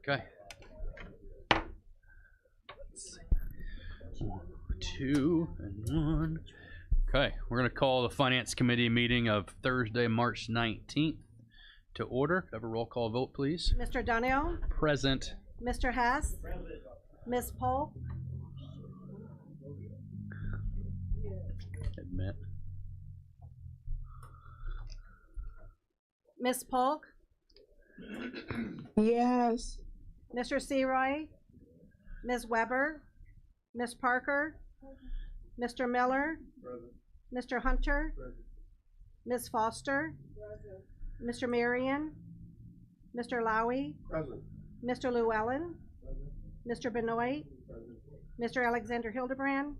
Okay. Let's see. 1, 2, and 1. Okay, we're going to call the Finance Committee meeting of Thursday, March 19th to order. Could I have a roll call vote, please? Mr. Donnell? Present. Mr. Hess? Ms. Polk? Admit. Ms. Polk? Yes. Mr. Seroy? Ms. Weber? Ms. Parker? Mr. Miller? Mr. Hunter? Ms. Foster? Mr. Marion? Mr. Lowy? Mr. Llewellyn? Mr. Benoit? Mr. Alexander Hildebrand?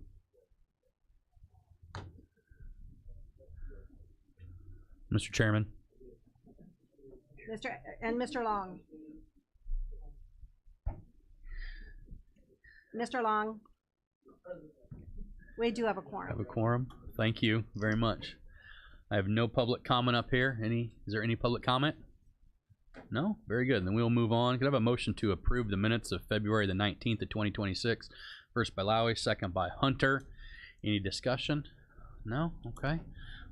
Mr. Chairman. Mr. Long. Mr. Long. We do have a quorum. Have a quorum. Thank you very much. I have no public comment up here. Is there any public comment? No? Very good. Then we'll move on. Could I have a motion to approve the minutes of February the 19th of 2026? First by Lowy, second by Hunter. Any discussion? No? Okay.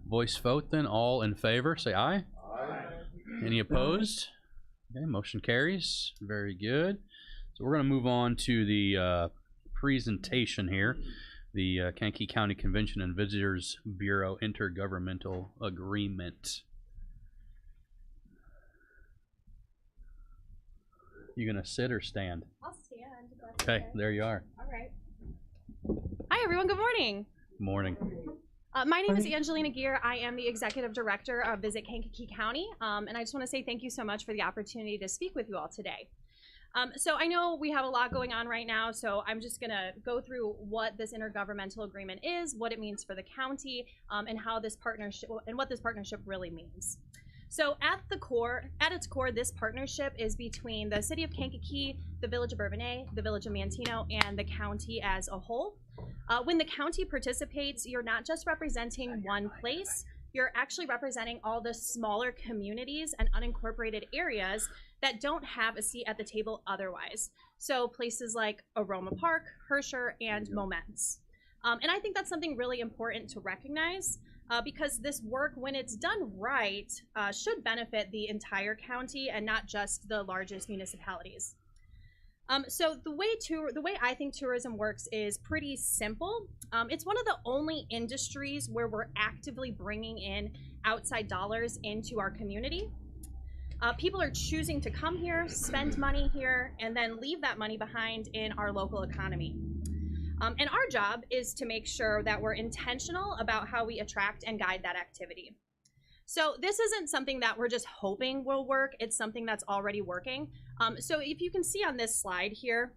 Voice vote then. All in favor, say aye. Aye. Any opposed? Okay, motion carries. Very good. So we're going to move on to the presentation here. The Kankakee County Convention and Visitors Bureau Intergovernmental Agreement. You gonna sit or stand? I'll stand. Okay, there you are. All right. Hi, everyone. Good morning. Morning. My name is Angelina Gear. I am the Executive Director of Visit Kankakee County, and I just want to say thank you so much for the opportunity to speak with you all today. So I know we have a lot going on right now, so I'm just going to go through what this intergovernmental agreement is, what it means for the county, and how this partnership and what this partnership really means. So at its core, this partnership is between the city of Kankakee, the village of Bourbonnais, the village of Manteno, and the county as a whole. When the county participates, you're not just representing one place, you're actually representing all the smaller communities and unincorporated areas that don't have a seat at the table otherwise. So places like Aroma Park, Herscher, and Momence. And I think that's something really important to recognize because this work, when it's done right, should benefit the entire county and not just the largest municipalities. So the way I think tourism works is pretty simple. It's one of the only industries where we're actively bringing in outside dollars into our community. People are choosing to come here, spend money here, and then leave that money behind in our local economy. And our job is to make sure that we're intentional about how we attract and guide that activity. So this isn't something that we're just hoping will work. It's something that's already working. So if you can see on this slide here,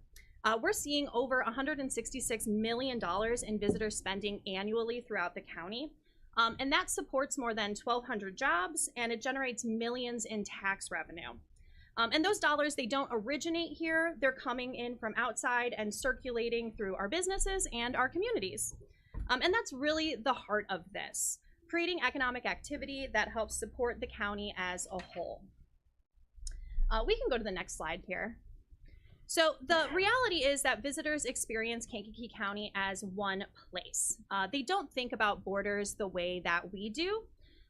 we're seeing over $166 million in visitor spending annually throughout the county. And that supports more than 1,200 jobs, and it generates millions in tax revenue. And those dollars, they don't originate here. They're coming in from outside and circulating through our businesses and our communities. And that's really the heart of this, creating economic activity that helps support the county as a whole. We can go to the next slide here. So the reality is that visitors experience Kankakee County as one place. They don't think about borders the way that we do.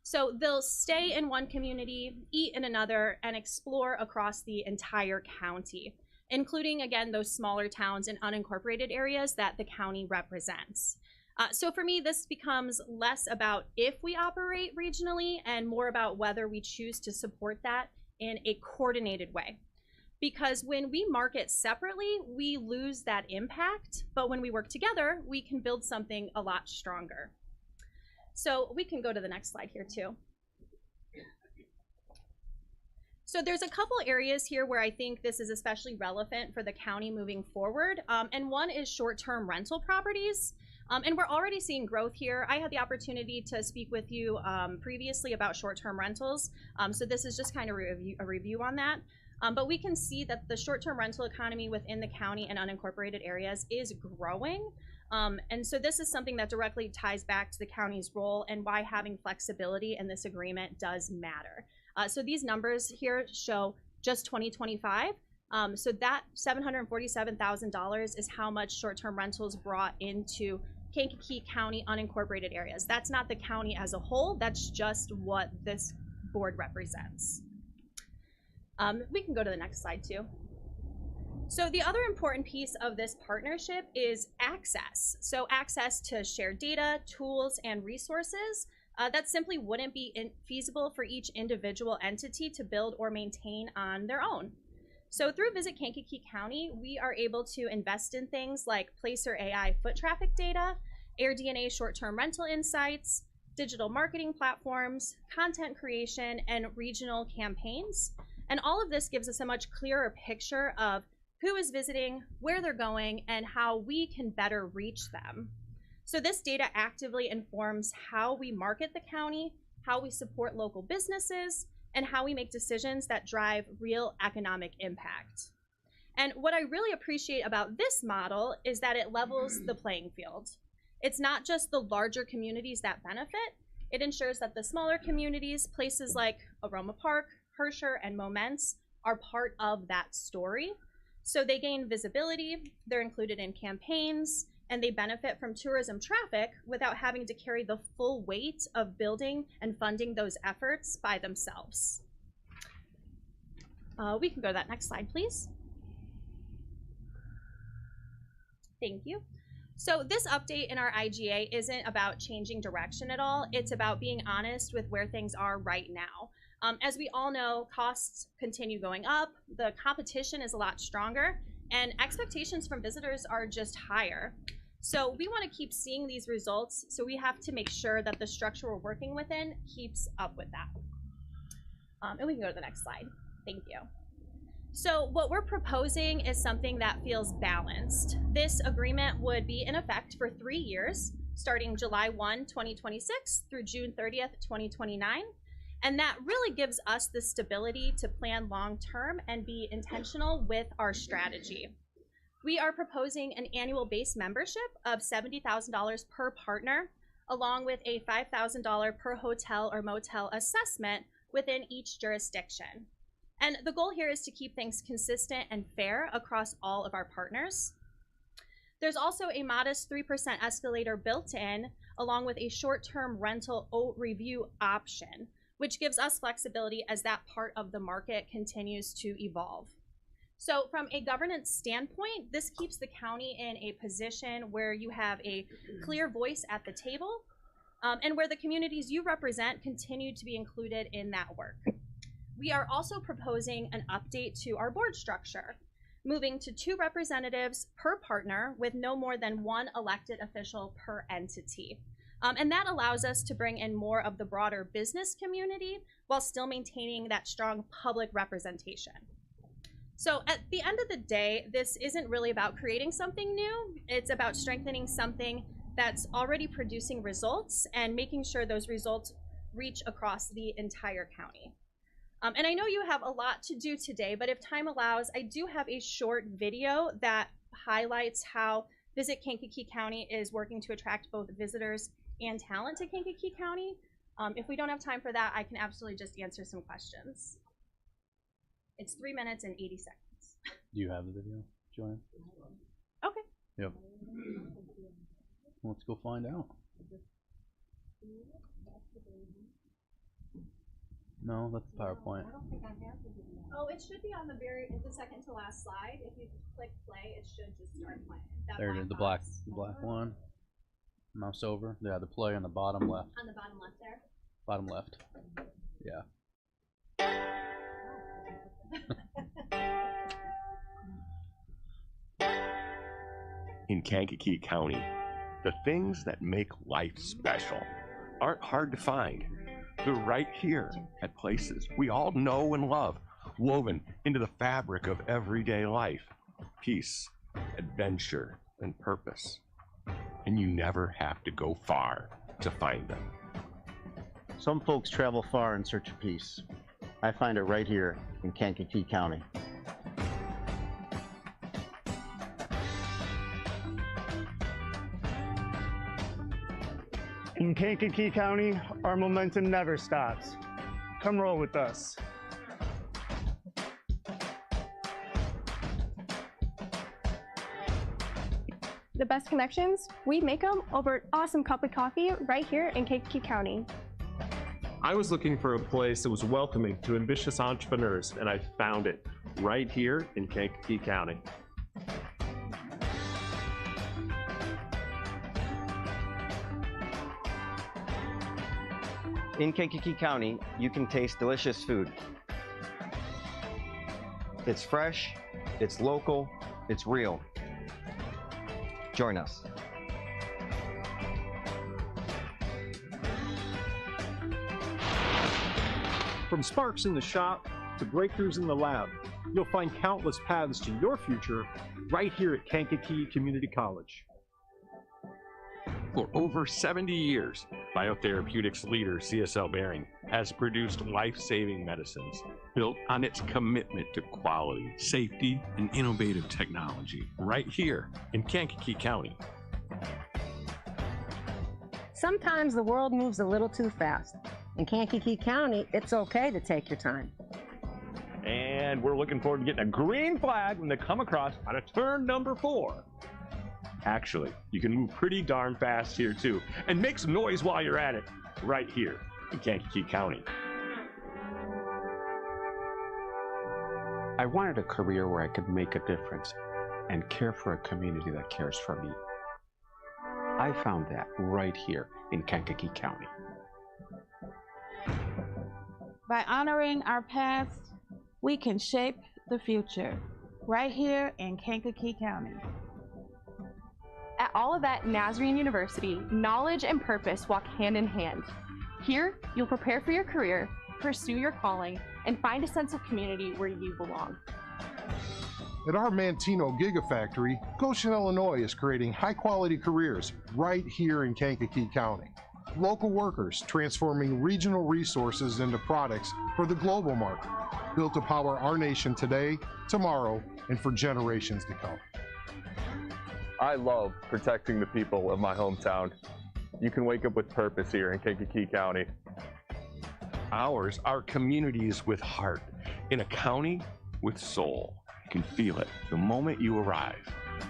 So they'll stay in one community, eat in another, and explore across the entire county, including, again, those smaller towns and unincorporated areas that the county represents. So for me, this becomes less about if we operate regionally and more about whether we choose to support that in a coordinated way. Because when we market separately, we lose that impact, but when we work together, we can build something a lot stronger. So we can go to the next slide here too. So there's a couple areas here where I think this is especially relevant for the county moving forward. And one is short-term rental properties. And we're already seeing growth here. I had the opportunity to speak with you previously about short-term rentals. So this is just kind of a review on that. But we can see that the short-term rental economy within the county and unincorporated areas is growing. And so this is something that directly ties back to the county's role and why having flexibility in this agreement does matter. So these numbers here show just 2025, So that $747,000 is how much short-term rentals brought into Kankakee County unincorporated areas. That's not the county as a whole, that's just what this board represents. We can go to the next slide too. So the other important piece of this partnership is access. So access to shared data, tools, and resources that simply wouldn't be feasible for each individual entity to build or maintain on their own. So through Visit Kankakee County, we are able to invest in things like Placer AI foot traffic data, AirDNA short-term rental insights, digital marketing platforms, content creation, and regional campaigns. And all of this gives us a much clearer picture of who is visiting, where they're going, and how we can better reach them. So this data actively informs how we market the county, how we support local businesses, and how we make decisions that drive real economic impact. And what I really appreciate about this model is that it levels the playing field. It's not just the larger communities that benefit, it ensures that the smaller communities, places like Aroma Park, Herscher, and Moments, are part of that story. So they gain visibility, they're included in campaigns, and they benefit from tourism traffic without having to carry the full weight of building and funding those efforts by themselves. We can go to that next slide, please. Thank you. So this update in our IGA isn't about changing direction at all. It's about being honest with where things are right now. As we all know, costs continue going up, the competition is a lot stronger, and expectations from visitors are just higher. So we want to keep seeing these results, so we have to make sure that the structure we're working within keeps up with that. And we can go to the next slide. Thank you. So what we're proposing is something that feels balanced. This agreement would be in effect for 3 years, starting July 1, 2026 through June 30th, 2029. And that really gives us the stability to plan long-term and be intentional with our strategy. We are proposing an annual base membership of $70,000 per partner, along with a $5,000 per hotel or motel assessment within each jurisdiction. And the goal here is to keep things consistent and fair across all of our partners. There's also a modest 3% escalator built in, along with a short-term rental review option, which gives us flexibility as that part of the market continues to evolve. So from a governance standpoint, this keeps the county in a position where you have a clear voice at the table, and where the communities you represent continue to be included in that work. We are also proposing an update to our board structure, moving to 2 representatives per partner with no more than 1 elected official per entity. And that allows us to bring in more of the broader business community while still maintaining that strong public representation. So at the end of the day, this isn't really about creating something new. It's about strengthening something that's already producing results and making sure those results reach across the entire county. And I know you have a lot to do today, but if time allows, I do have a short video that highlights how Visit Kankakee County is working to attract both visitors and talent to Kankakee County. If we don't have time for that, I can absolutely just answer some questions. It's 3 minutes and 80 seconds. Do you have the video, Joanne? Okay. Yep. Let's go find out. No, that's the PowerPoint. Oh, it should be on the second to last slide. If you click play, it should just start playing. There it is, the black one. Mouse over. Yeah, the play on the bottom left. On the bottom left there. Bottom left. Yeah. In Kankakee County, the things that make life special aren't hard to find. They're right here at places we all know and love, woven into the fabric of everyday life. Peace, adventure, and purpose. And you never have to go far to find them. Some folks travel far in search of peace. I find it right here in Kankakee County. In Kankakee County, our momentum never stops. Come roll with us. the best connections, we make them over an awesome cup of coffee right here in Kankakee County. I was looking for a place that was welcoming to ambitious entrepreneurs, and I found it right here in Kankakee County. In Kankakee County, you can taste delicious food. It's fresh, it's local, it's real. Join us. From sparks in the shop to breakthroughs in the lab, you'll find countless paths to your future right here at Kankakee Community College. For over 70 years, biotherapeutics leader CSL Behring has produced life-saving medicines built on its commitment to quality, safety, and innovative technology right here in Kankakee County. Sometimes the world moves a little too fast. In Kankakee County, it's okay to take your time. And we're looking forward to getting a green flag when they come across on a turn number 4. Actually, you can move pretty darn fast here too, and make some noise while you're at it, right here in Kankakee County. I wanted a career where I could make a difference and care for a community that cares for me. I found that right here in Kankakee County. By honoring our past, we can shape the future right here in Kankakee County. At Olivet Nazarene University, knowledge and purpose walk hand in hand. Here, you'll prepare for your career, pursue your calling, and find a sense of community where you belong. At our Mantino Gigafactory, Goshen, Illinois is creating high-quality careers right here in Kankakee County. Local workers transforming regional resources into products for the global market, built to power our nation today, tomorrow, and for generations to come. I love protecting the people of my hometown. You can wake up with purpose here in Kankakee County. Ours are communities with heart in a county with soul. You can feel it the moment you arrive.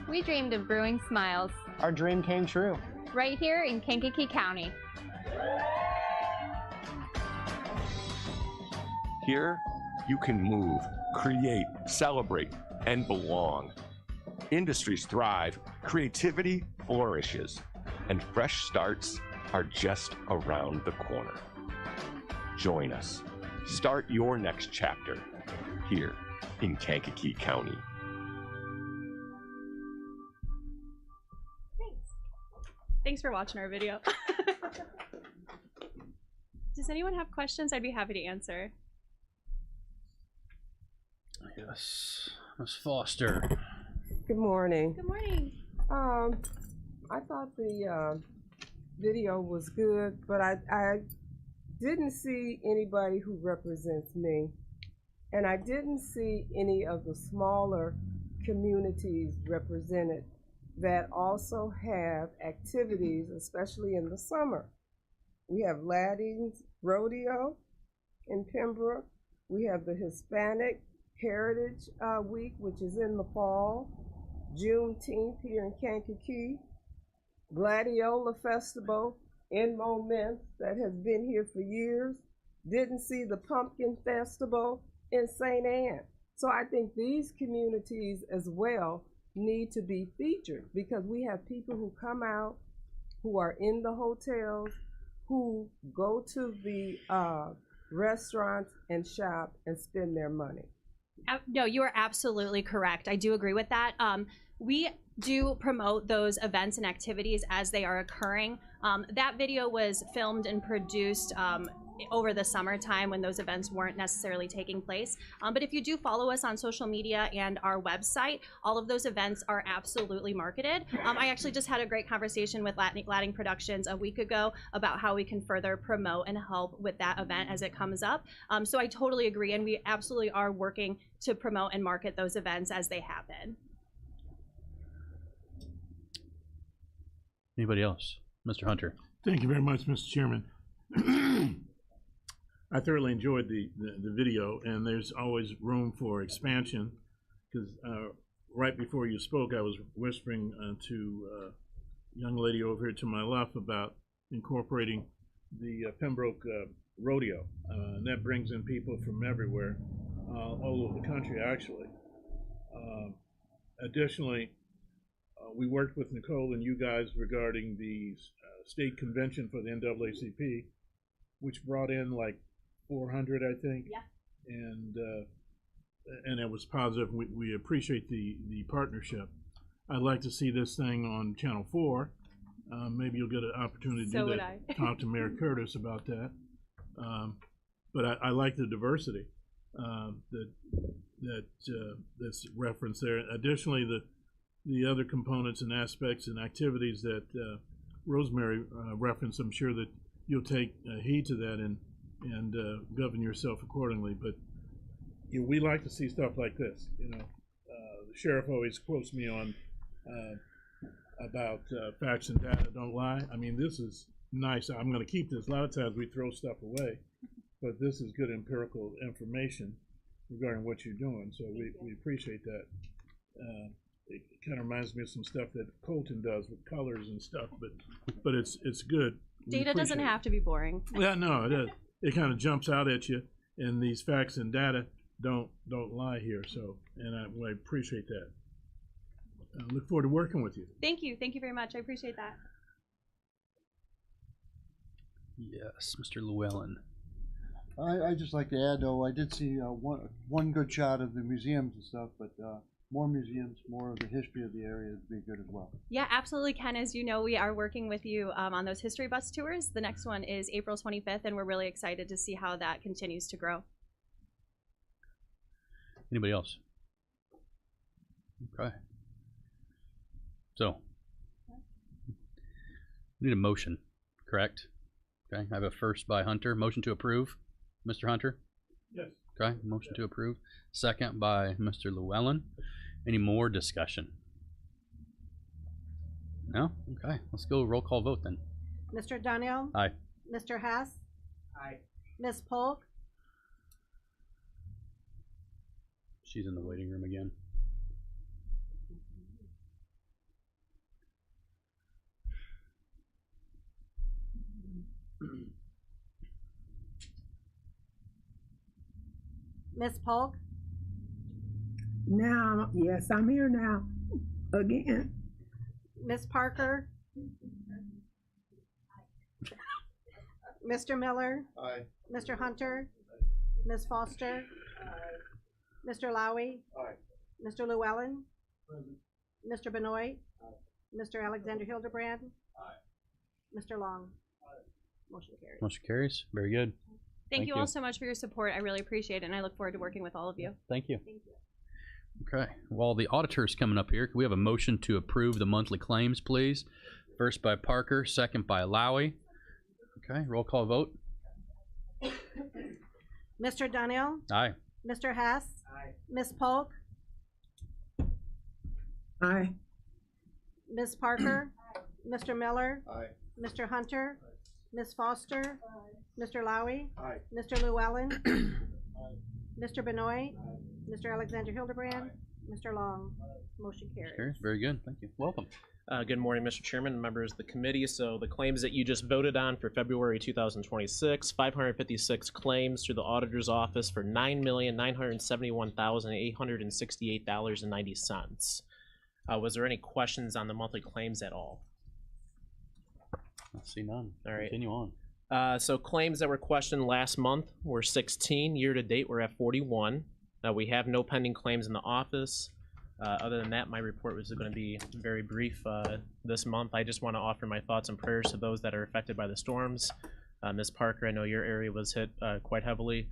We dreamed of brewing smiles. Our dream came true. Right here in Kankakee County. Here, you can move, create, celebrate, and belong. Industries thrive, creativity flourishes, and fresh starts are just around the corner. Join us. Start your next chapter here in Kankakee County. Thanks for watching our video. Does anyone have questions? I'd be happy to answer. Yes, Ms. Foster. Good morning. Good morning. I thought the video was good, but I didn't see anybody who represents me, and I didn't see any of the smaller communities represented that also have activities, especially in the summer. We have Ladding's Rodeo in Pembroke. We have the Hispanic Heritage Week, which is in the fall. Juneteenth here in Kankakee. Gladiola Festival in Moments that has been here for years. Didn't see the Pumpkin Festival in St. Anne. So I think these communities as well need to be featured because we have people who come out, who are in the hotels, who go to the restaurants and shop and spend their money. No, you are absolutely correct. I do agree with that. We do promote those events and activities as they are occurring. That video was filmed and produced over the summertime when those events weren't necessarily taking place. But if you do follow us on social media and our website, all of those events are absolutely marketed. I actually just had a great conversation with Ladding Productions a week ago about how we can further promote and help with that event as it comes up. So I totally agree, and we absolutely are working to promote and market those events as they happen. Anybody else? Mr. Hunter. Thank you very much, Mr. Chairman. I thoroughly enjoyed the video, and there's always room for expansion because right before you spoke, I was whispering to a young lady over here to my left about incorporating the Pembroke Rodeo. And that brings in people from everywhere, all over the country, actually. Additionally, we worked with Nicole and you guys regarding the state convention for the NAACP, which brought in like 400, I think. Yeah. And it was positive. We appreciate the partnership. I'd like to see this thing on Channel 4. Maybe you'll get an opportunity to So do would that. I. Talk to Mayor Curtis about that. But I like the diversity that's referenced there. Additionally, the other components and aspects and activities that Rosemary referenced, I'm sure that you'll take heed to that and govern yourself accordingly. But we like to see stuff like this. The sheriff always quotes me on about facts and data don't lie. I mean, this is nice. I'm going to keep this. A lot of times we throw stuff away, but this is good empirical information regarding what you're doing. So we appreciate that. It kind of reminds me of some stuff that Colton does with colors and stuff, but it's good. Data doesn't have to be boring. Yeah, no, it kind of jumps out at you, and these facts and data don't lie here. So, and I appreciate that. I look forward to working with you. Thank you. Thank you very much. I appreciate that. Yes, Mr. Llewellyn. I'd just like to add, though, I did see one good shot of the museums and stuff, but more museums, more of the history of the area would be good as well. Yeah, absolutely, Ken. As you know, we are working with you on those history bus tours. The next one is April 25th, and we're really excited to see how that continues to grow. Anybody else? Okay. So, we need a motion, correct? Okay, I have a first by Hunter. Motion to approve. Mr. Hunter? Yes. Okay, motion to approve. Second by Mr. Llewellyn. Any more discussion? No? Okay, let's go roll call vote then. Mr. Donnell? Aye. Mr. Hess? Aye. Ms. Polk? She's in the waiting room again. Ms. Polk? Now, yes, I'm here now. Again. Ms. Parker? Mr. Miller? Aye. Mr. Hunter? Ms. Foster? Mr. Lowy? Aye. Mr. Llewellyn? Mr. Benoit? Mr. Alexander Hildebrand? Mr. Long? Motion carries. Motion carries. Very good. Thank you all so much for your support. I really appreciate it, and I look forward to working with all of you. Thank you. Thank you. Okay. While the auditor's coming up here, can we have a motion to approve the monthly claims, please? First by Parker, second by Lowy. Okay, roll call vote. Mr. Donnell? Aye. Mr. Hess? Aye. Ms. Polk? Aye. Ms. Parker? Mr. Miller? Aye. Mr. Hunter? Ms. Foster? Mr. Lowy? Aye. Mr. Llewellyn? Mr. Benoit? Mr. Alexander Hildebrand? Mr. Long? Motion carries. Carries. Very good. Thank you. Welcome. Good morning, Mr. Chairman and members of the committee. So the claims that you just voted on for February 2026, 556 claims through the auditor's office for $9,971,868.90. Was there any questions on the monthly claims at all? I see none. All right. Continue on. So claims that were questioned last month were 16. Year to date, we're at 41. We have no pending claims in the office. Other than that, my report was going to be very brief this month. I just want to offer my thoughts and prayers to those that are affected by the storms. Ms. Parker, I know your area was hit quite heavily.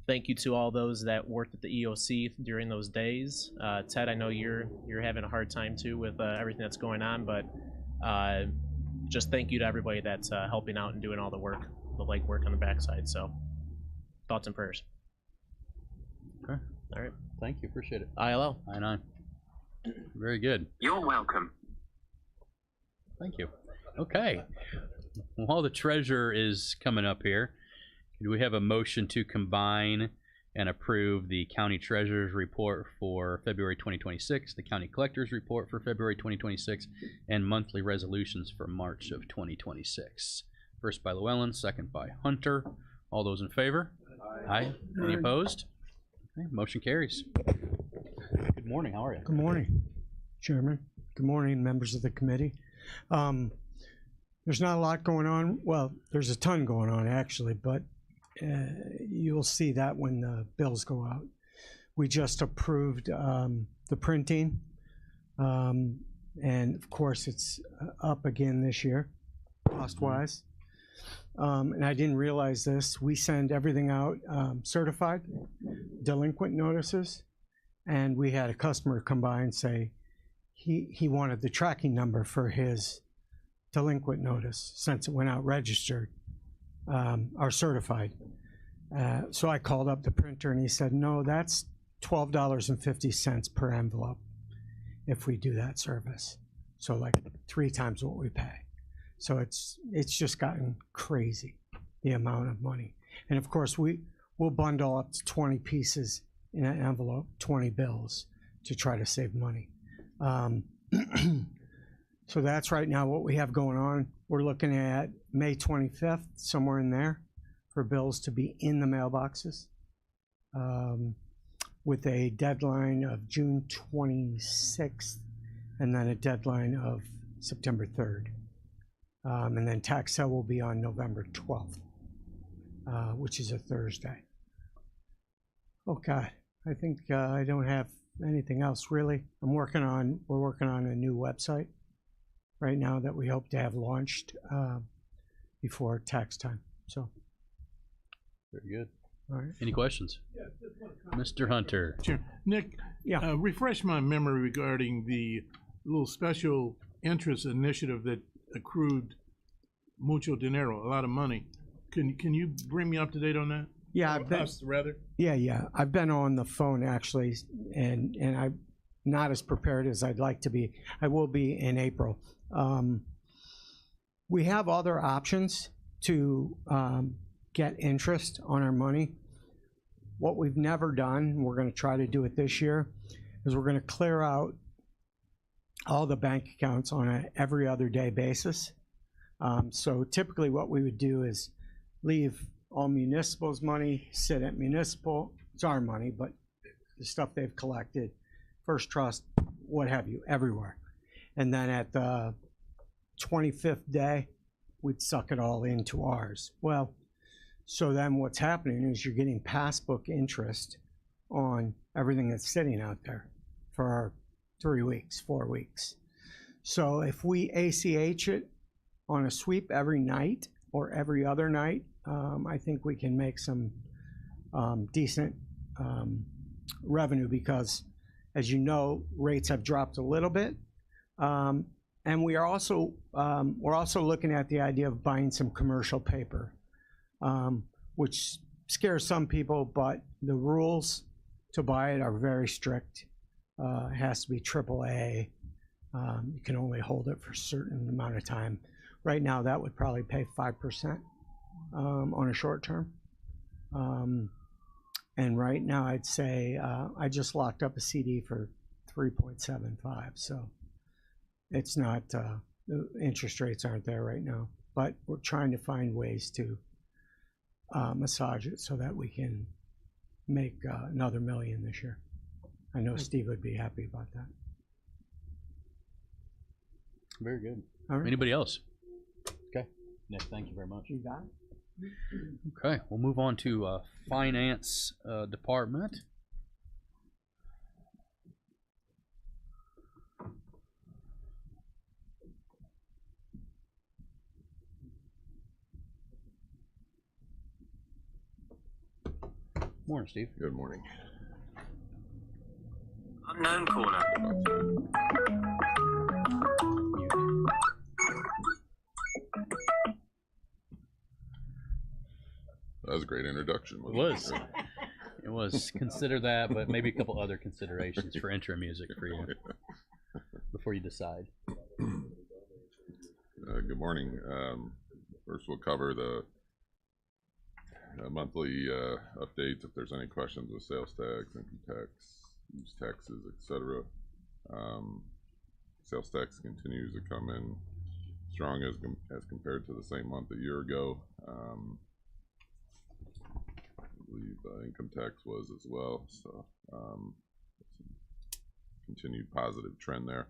Thank you to all those that worked at the EOC during those days. Ted, I know you're having a hard time too with everything that's going on, but just thank you to everybody that's helping out and doing all the work, the legwork on the backside. So, thoughts and prayers. Okay. All right. Thank you. Appreciate it. ILO. I-9. Very good. You're welcome. Thank you. Okay. While the treasurer is coming up here, do we have a motion to combine and approve the county treasurer's report for February 2026, the county collector's report for February 2026, and monthly resolutions for March of 2026. First by Llewellyn, second by Hunter. All those in favor? Aye. Any opposed? Okay, motion carries. Good morning. How are you? Good morning, Chairman. Good morning, members of the committee. There's not a lot going on. Well, there's a ton going on, actually, but you'll see that when the bills go out. We just approved the printing, and of course, it's up again this year, cost-wise. And I didn't realize this. We send everything out certified, delinquent notices, and we had a customer come by and say he wanted the tracking number for his delinquent notice since it went out registered, or certified. So I called up the printer and he said, no, that's $12.50 per envelope if we do that service. So like 3 times what we pay. So it's just gotten crazy, the amount of money. And of course, we'll bundle up to 20 pieces in an envelope, 20 bills, to try to save money. So that's right now what we have going on. We're looking at May 25th, somewhere in there, for bills to be in the mailboxes, with a deadline of June 26th, and then a deadline of September 3rd. And then tax sale will be on November 12th, which is a Thursday. Oh God, I think I don't have anything else really. We're working on a new website right now that we hope to have launched before tax time. So. Very good. All right. Any questions? Yeah, Mr. Hunter. Sure. Nick, yeah. Refresh my memory regarding the little special interest initiative that accrued mucho dinero, a lot of money. Can you bring me up to date on that? Yeah, Yeah. I've been on the phone actually, and I'm not as prepared as I'd like to be. I will be in April. We have other options to get interest on our money. What we've never done, we're going to try to do it this year, is we're going to clear out all the bank accounts on an every other day basis. So typically what we would do is leave all municipal's money sit at municipal. It's our money, but the stuff they've collected, First Trust, what have you, everywhere. And then at the 25th day, we'd suck it all into ours. Well, so then what's happening is you're getting passbook interest on everything that's sitting out there for 3 weeks, 4 weeks. So if we ACH it on a sweep every night or every other night, I think we can make some decent revenue because, as you know, rates have dropped a little bit. And we're also looking at the idea of buying some commercial paper, which scares some people, but the rules to buy it are very strict. It has to be AAA. You can only hold it for a certain amount of time. Right now, that would probably pay 5% on a short term. And right now, I'd say I just locked up a CD for 3.75. So it's not, the interest rates aren't there right now. But we're trying to find ways to massage it so that we can make another $1 million this year. I know Steve would be happy about that. Very good. All right. Anybody else? Okay. Nick, thank you very much. You got it. Okay, we'll move on to finance department. Morning, Steve. Good morning. Unknown caller. That was a great introduction. It was. It was. Consider that, but maybe a couple other considerations for intro music for you before you decide. Good morning. First, we'll cover the monthly updates if there's any questions with sales tax, income tax, use taxes, etc. Sales tax continues to come in strong as compared to the same month a year ago. I believe income tax was as well, so continued positive trend there.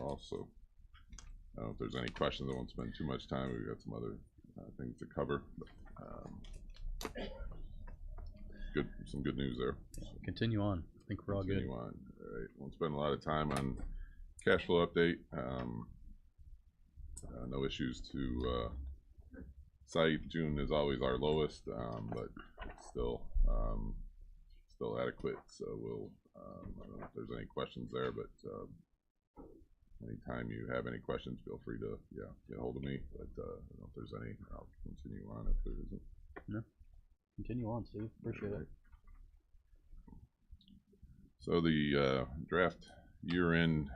Also, I don't know if there's any questions. I won't spend too much time. We've got some other things to cover. But, some good news there. Continue on. I think we're all good. Continue on. All right. Won't spend a lot of time on cash flow update. No issues to cite. June is always our lowest, but still adequate. So we'll. I don't know if there's any questions there, but anytime you have any questions, feel free to get hold of me. But I don't know if there's any. I'll continue on if there isn't. No. Continue on, Steve. Appreciate it. So the draft year-end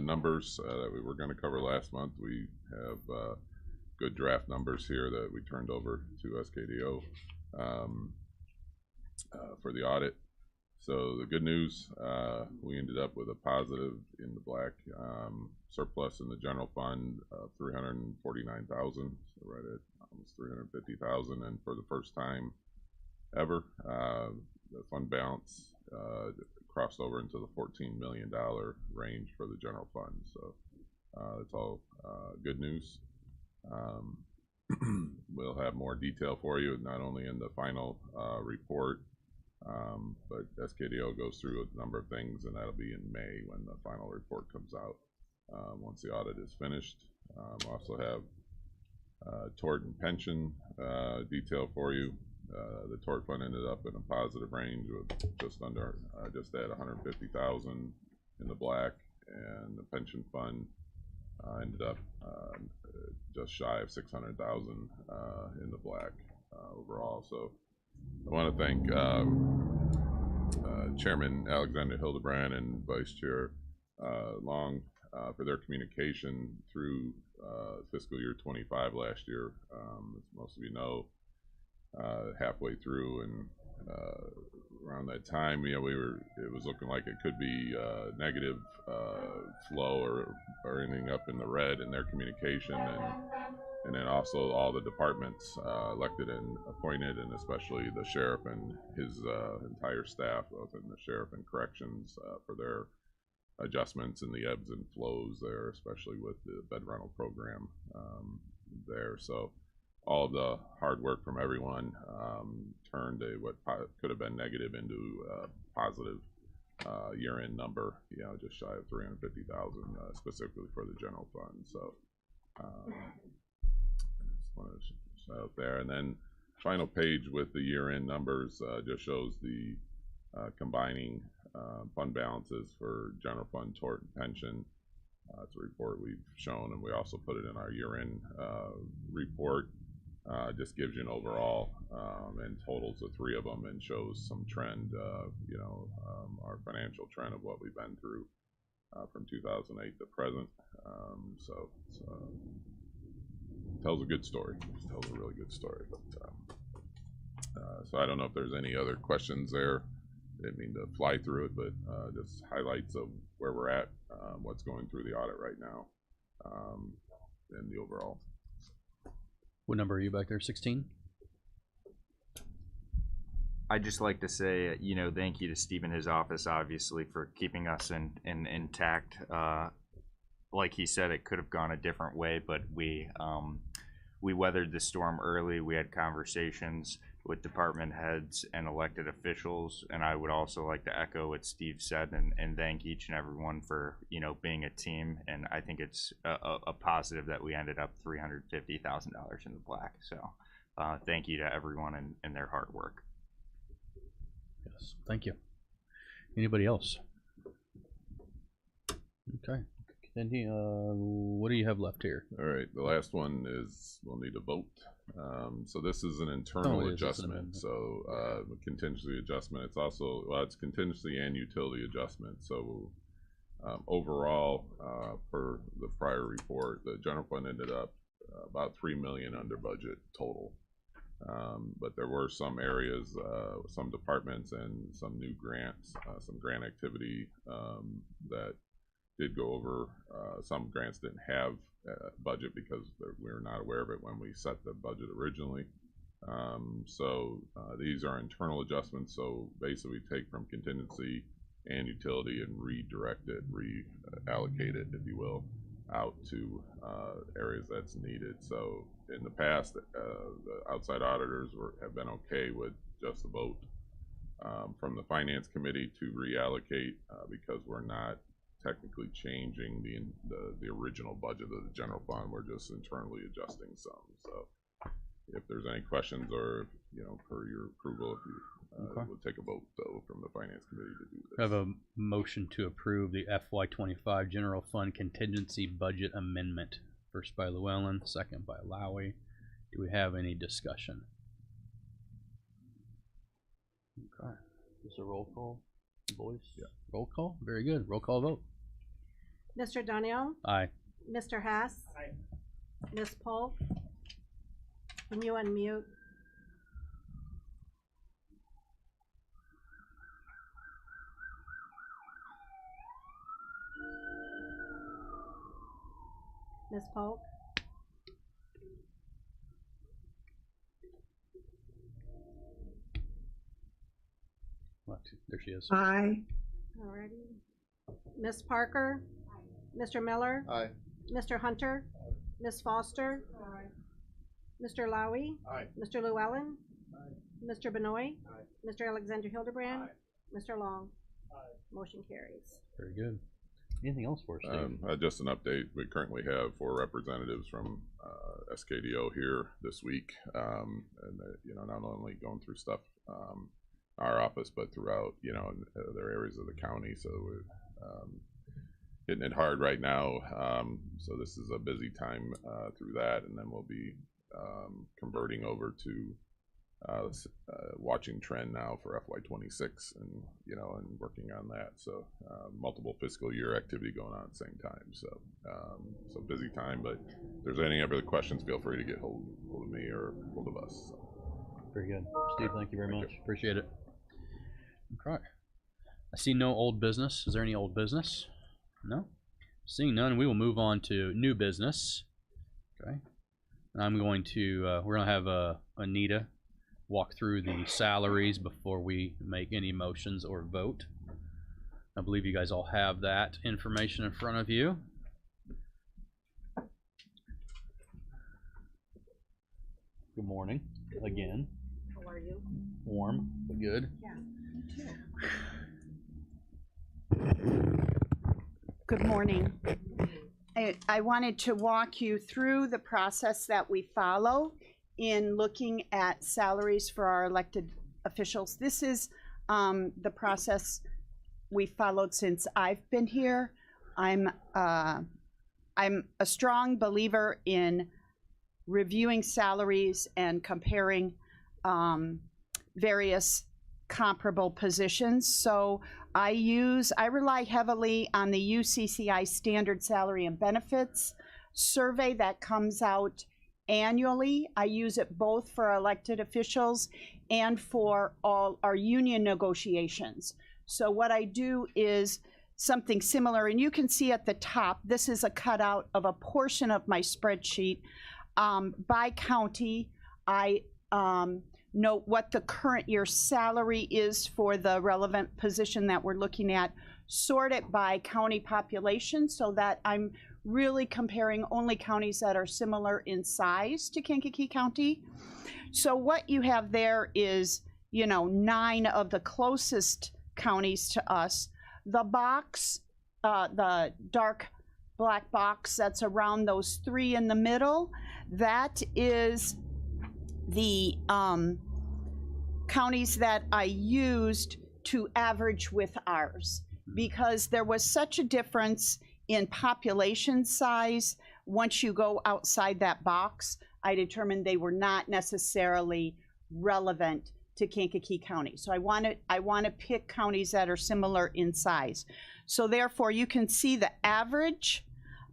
numbers that we were going to cover last month, we have good draft numbers here that we turned over to SKDO for the audit. So the good news, we ended up with a positive in the black surplus in the general fund of $349,000, so right at almost $350,000, and for the first time ever, the fund balance crossed over into the $14 million range for the general fund. So it's all good news. We'll have more detail for you, not only in the final report, but SKDO goes through a number of things, and that'll be in May when the final report comes out, once the audit is finished. We'll also have tort and pension detail for you. The tort fund ended up in a positive range of just at 150,000 in the black, and the pension fund ended up just shy of 600,000 in the black overall. So I want to thank Chairman Alexander Hildebrand and Vice Chair Long for their communication through fiscal year 25 last year. As most of you know, halfway through and around that time, it was looking like it could be negative flow or ending up in the red in their communication, and then also all the departments elected and appointed, and especially the sheriff and his entire staff, both in the sheriff and corrections, for their adjustments and the ebbs and flows there, especially with the bed rental program there. So all of the hard work from everyone turned what could have been negative into a positive year-end number, just shy of 350,000 specifically for the general fund. So just want to shout out there. And then final page with the year-end numbers just shows the combining fund balances for general fund, tort, and pension. It's a report we've shown, and we also put it in our year-end report. Just gives you an overall and totals the three of them and shows some trend, our financial trend of what we've been through from 2008 to present. So it's, tells a good story. It tells a really good story. But so I don't know if there's any other questions there. Didn't mean to fly through it, but just highlights of where we're at, what's going through the audit right now, and the overall. What number are you back there? 16? I'd just like to say, thank you to Steve and his office, obviously, for keeping us intact. Like he said, it could have gone a different way, but we weathered the storm early. We had conversations with department heads and elected officials, and I would also like to echo what Steve said and thank each and everyone for being a team. And I think it's a positive that we ended up $350,000 in the black. So thank you to everyone and their hard work. Yes, thank you. Anybody else? Okay. Andy, what do you have left here? All right, the last one is we'll need a vote. So this is an internal adjustment. So contingency adjustment. It's also it's contingency and utility adjustment. So overall, for the prior report, the general fund ended up about $3 million under budget total. But there were some areas, some departments and some new grants, some grant activity that did go over. Some grants didn't have budget because we were not aware of it when we set the budget originally. So these are internal adjustments. So basically take from contingency and utility and redirect it, reallocate it, if you will, out to areas that's needed. So in the past, the outside auditors have been okay with just a vote from the finance committee to reallocate because we're not technically changing the original budget of the general fund. We're just internally adjusting some. So if there's any questions or, per your approval, if you we'll take a vote though from the finance committee to do this. I have a motion to approve the FY25 general fund contingency budget amendment. First by Llewellyn, second by Lowy. Do we have any discussion? Okay. Is this a roll call, boys? Yeah. Roll call? Very good. Roll call vote. Mr. Daniel? Aye. Mr. Hess? Aye. Ms. Polk? Can you unmute? Ms. Polk? What? There she is. Aye. Alrighty. Ms. Parker? Mr. Miller? Aye. Mr. Hunter? Ms. Foster? Mr. Lowy? Aye. Mr. Llewellyn? Mr. Benoit? Mr. Alexander Hildebrand? Mr. Long? Motion carries. Very good. Anything else for us, Steve? Just an update. We currently have 4 representatives from SKDO here this week, and not only going through stuff our office, but throughout in other areas of the county. So we're hitting it hard right now. So this is a busy time through that, and then we'll be converting over to watching trend now for FY26, and and working on that. So multiple fiscal year activity going on at the same time. So so busy time. But if there's any other questions, feel free to get hold of me or hold of us. So. Very good, Steve. Thank you very much. Appreciate it. Okay. I see no old business. Is there any old business? No. Seeing none, we will move on to new business. Okay. And I'm going to. We're gonna have Anita walk through the salaries before we make any motions or vote. I believe you guys all have that information in front of you. Good morning again. How are you? Warm, but good. Yeah. Good morning. I wanted to walk you through the process that we follow in looking at salaries for our elected officials. This is the process we followed since I've been here. I'm a strong believer in reviewing salaries and comparing various comparable positions. So I rely heavily on the UCCI standard salary and benefits survey that comes out annually. I use it both for elected officials and for all our union negotiations. So what I do is something similar, and you can see at the top, this is a cutout of a portion of my spreadsheet. By county, I note what the current year salary is for the relevant position that we're looking at, sort it by county population so that I'm really comparing only counties that are similar in size to Kankakee County. So what you have there is, 9 of the closest counties to us. The box, the dark black box that's around those 3 in the middle, that is the counties that I used to average with ours, because there was such a difference in population size. Once you go outside that box, I determined they were not necessarily relevant to Kankakee County. So I want to pick counties that are similar in size. So therefore, you can see the average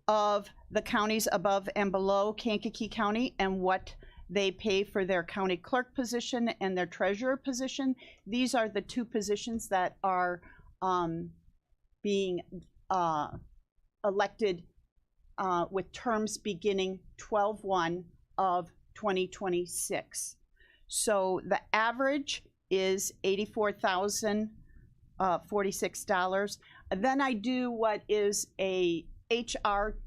of the counties above and below Kankakee County and what They pay for their county clerk position and their treasurer position. These are the two positions that are being elected with terms beginning 12/1 of 2026. So the average is $84,046. Then I do what is a HR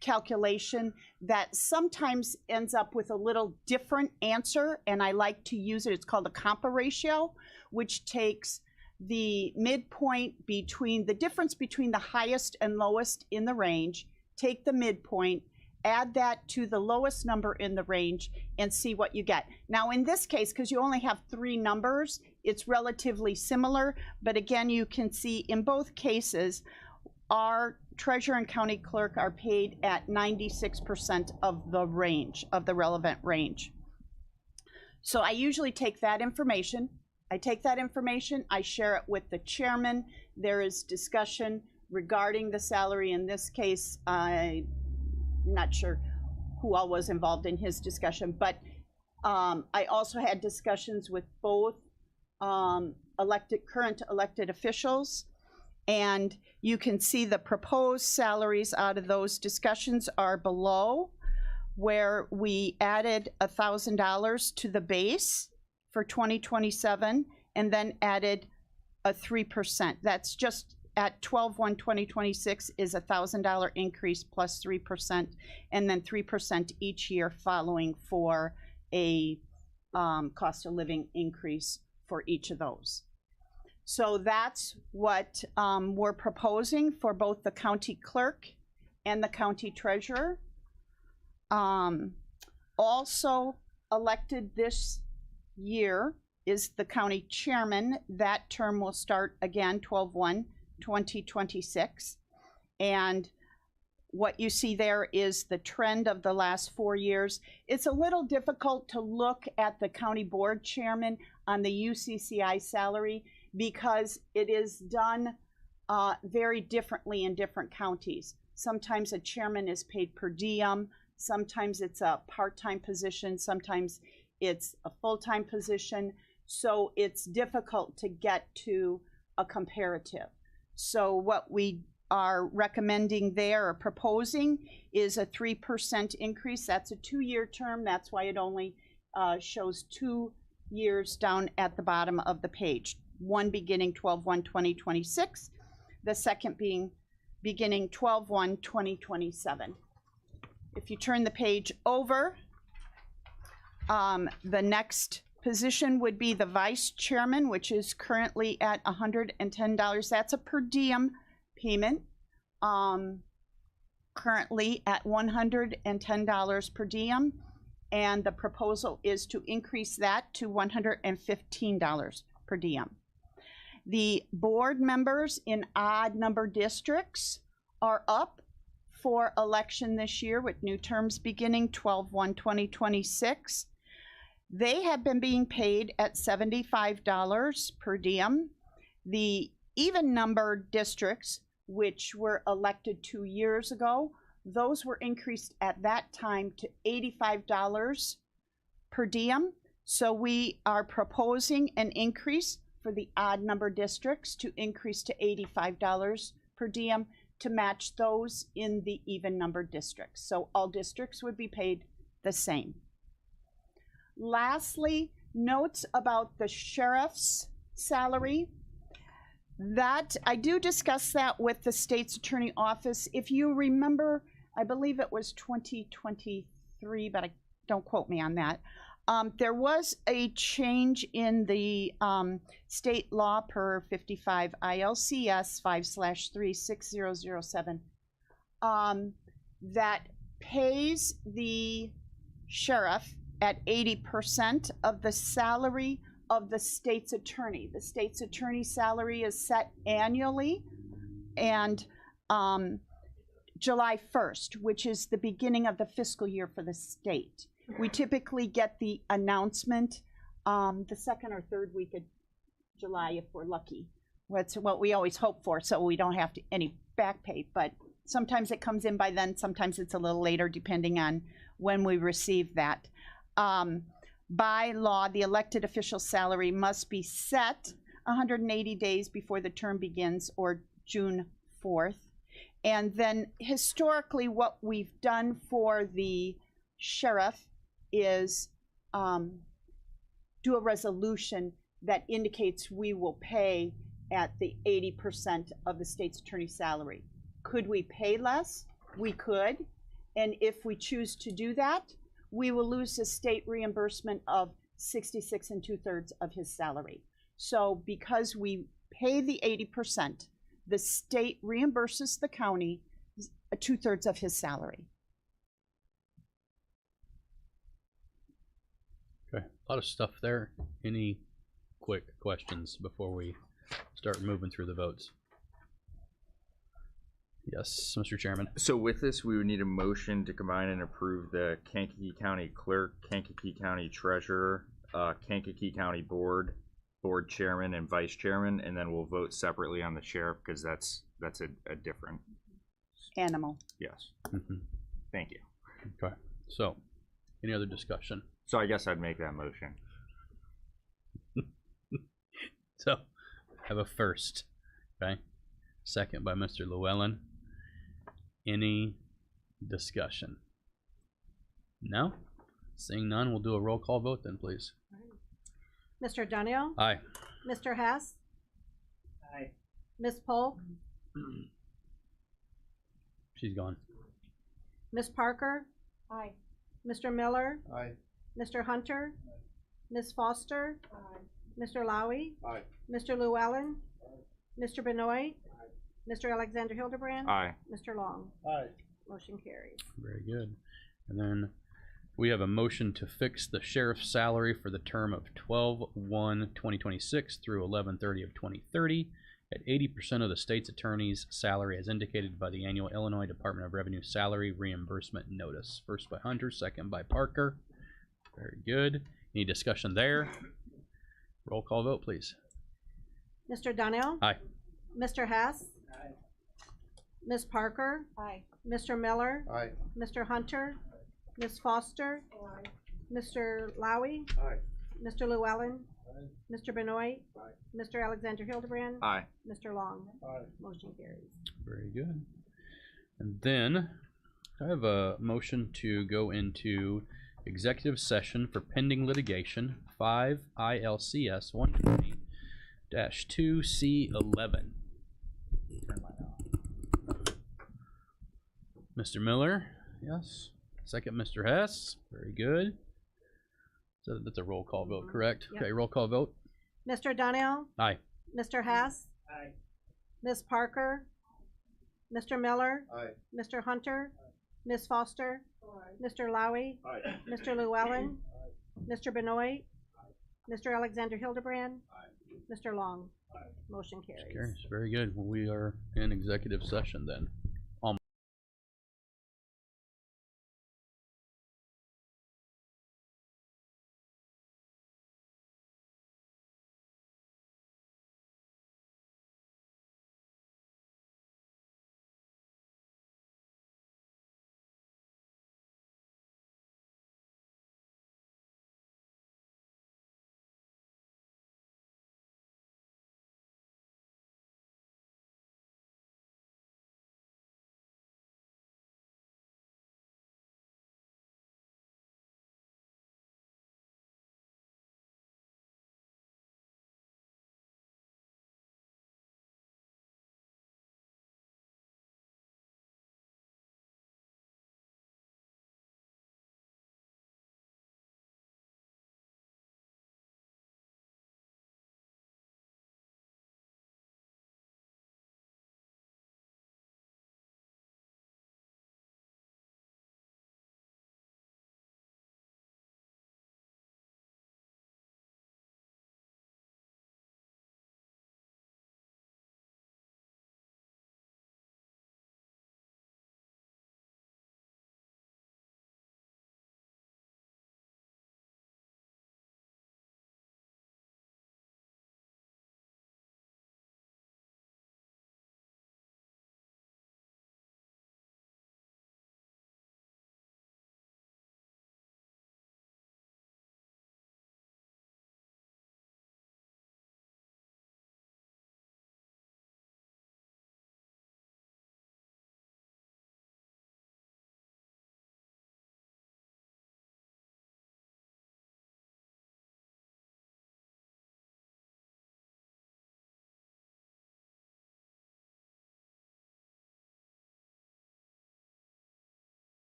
calculation that sometimes ends up with a little different answer, and I like to use it. It's called a compa ratio, which takes the midpoint between the difference between the highest and lowest in the range, take the midpoint, add that to the lowest number in the range, and see what you get. Now in this case, because you only have 3 numbers, it's relatively similar, but again, you can see in both cases, our treasurer and county clerk are paid at 96% of the range, of the relevant range. So I usually take that information, I share it with the chairman. There is discussion regarding the salary. In this case, I'm not sure who all was involved in his discussion, but I also had discussions with both current elected officials, and you can see the proposed salaries out of those discussions are below, where we added $1,000 to the base for 2027 and then added a 3%. That's just at 12/1/2026 is $1,000 increase plus 3%, and then 3% each year following for a cost of living increase for each of those. So that's what we're proposing for both the county clerk and the county treasurer. Also elected this year is the county chairman. That term will start again 12/1/2026. And what you see there is the trend of the last 4 years. It's a little difficult to look at the county board chairman on the UCCI salary because it is done very differently in different counties. Sometimes a chairman is paid per diem, sometimes it's a part-time position, sometimes it's a full-time position, so it's difficult to get to a comparative. So what we are recommending there or proposing is a 3% increase. That's a 2-year term. That's why it only shows 2 years down at the bottom of the page. One beginning 12/1/2026, the second being beginning 12/1/2027. If you turn the page over, the next position would be the vice chairman, which is currently at $110. That's a per diem payment, currently at $110 per diem, and the proposal is to increase that to $115 per diem. The board members in odd number districts are up for election this year with new terms beginning 12/1/2026. They have been being paid at $75 per diem. The even number districts, which were elected 2 years ago, those were increased at that time to $85 per diem. So we are proposing an increase for the odd number districts to increase to $85 per diem to match those in the even number districts. So all districts would be paid the same. Lastly, notes about the sheriff's salary. That I do discuss that with the state's attorney office. If you remember, I believe it was 2023, but don't quote me on that. There was a change in the state law per 55 ILCS 5/36007 that pays the sheriff at 80% of the salary of the state's attorney. The state's attorney salary is set annually, and July 1st, which is the beginning of the fiscal year for the state. We typically get the announcement the second or third week of July if we're lucky. That's what we always hope for, so we don't have any back pay, but sometimes it comes in by then, sometimes it's a little later depending on when we receive that. By law, the elected official salary must be set 180 days before the term begins, or June 4th. And then historically, what we've done for the sheriff is do a resolution that indicates we will pay at the 80% of the state's attorney's salary. Could we pay less? We could. And if we choose to do that, we will lose the state reimbursement of 66 2/3 of his salary. So because we pay the 80%, the state reimburses the county 2/3 of his salary. Okay, a lot of stuff there. Any quick questions before we start moving through the votes? Yes, Mr. Chairman. So with this, we would need a motion to combine and approve the Kankakee County Clerk, Kankakee County Treasurer, Kankakee County Board Chairman and Vice Chairman, and then we'll vote separately on the sheriff because that's a different animal. Yes. Thank you. Okay. So, any other discussion? So I guess I'd make that motion. So, have a first. Okay. Second by Mr. Llewellyn. Any discussion? No? Seeing none, we'll do a roll call vote then, please. Mr. Dunio? Aye. Mr. Hess? Aye. Ms. Polk? She's gone. Ms. Parker? Aye. Mr. Miller? Aye. Mr. Hunter? Ms. Foster? Mr. Lowy? Aye. Mr. Llewellyn? Mr. Benoit? Mr. Alexander Hildebrand? Aye. Mr. Long? Aye. Motion carries. Very good. And then we have a motion to fix the sheriff's salary for the term of 12/1/2026 through 11/30/2030 at 80% of the state's attorney's salary as indicated by the annual Illinois Department of Revenue salary reimbursement notice. First by Hunter, second by Parker. Very good. Any discussion there? Roll call vote, please. Mr. Dunio? Aye. Mr. Hess? Aye. Ms. Parker? Aye. Mr. Miller? Aye. Mr. Hunter? Ms. Foster? Mr. Lowy? Aye. Mr. Llewellyn? Mr. Benoit? Mr. Alexander Hildebrand? Aye. Mr. Long? Aye. Motion carries. Very good. And then I have a motion to go into executive session for pending litigation 5 ILCS 120-2C11. Mr. Miller, yes. Second, Mr. Hess. Very good. So that's a roll call vote, correct? Yep. Okay, roll call vote. Mr. Dunio? Aye. Mr. Hess? Aye. Ms. Parker? Mr. Miller? Aye. Mr. Hunter? Ms. Foster? Mr. Lowy? Mr. Llewellyn? Mr. Benoit? Mr. Alexander Hildebrand? Mr. Long? Motion carries. Carries. Very good. Well, we are in executive session then.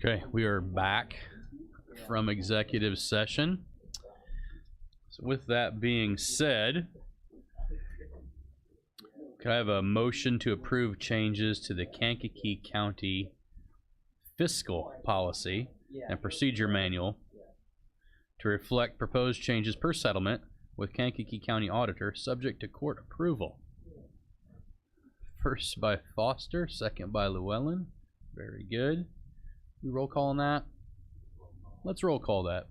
Okay, we are back from executive session. So with that being said, could I have a motion to approve changes to the Kankakee County fiscal policy and procedure manual to reflect proposed changes per settlement with Kankakee County Auditor, subject to court approval? First by Foster, second by Llewellyn. Very good. We roll call on that? Let's roll call that.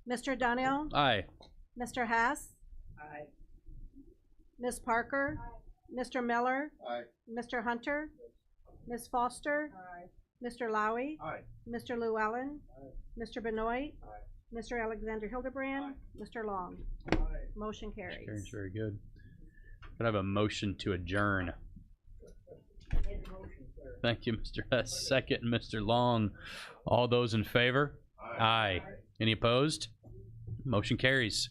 Mr. Donnell? Aye. Mr. Haas? Aye. Ms. Parker? Mr. Miller? Aye. Mr. Hunter? Ms. Foster? Mr. Lowy? Aye. Mr. Llewellyn? Mr. Benoit? Mr. Alexander Hildebrand? Mr. Long? Motion carries. Carries. Very good. Could I have a motion to adjourn? Thank you, Mr. Hess. Second, Mr. Long. All those in favor? Aye. Any opposed? Motion carries.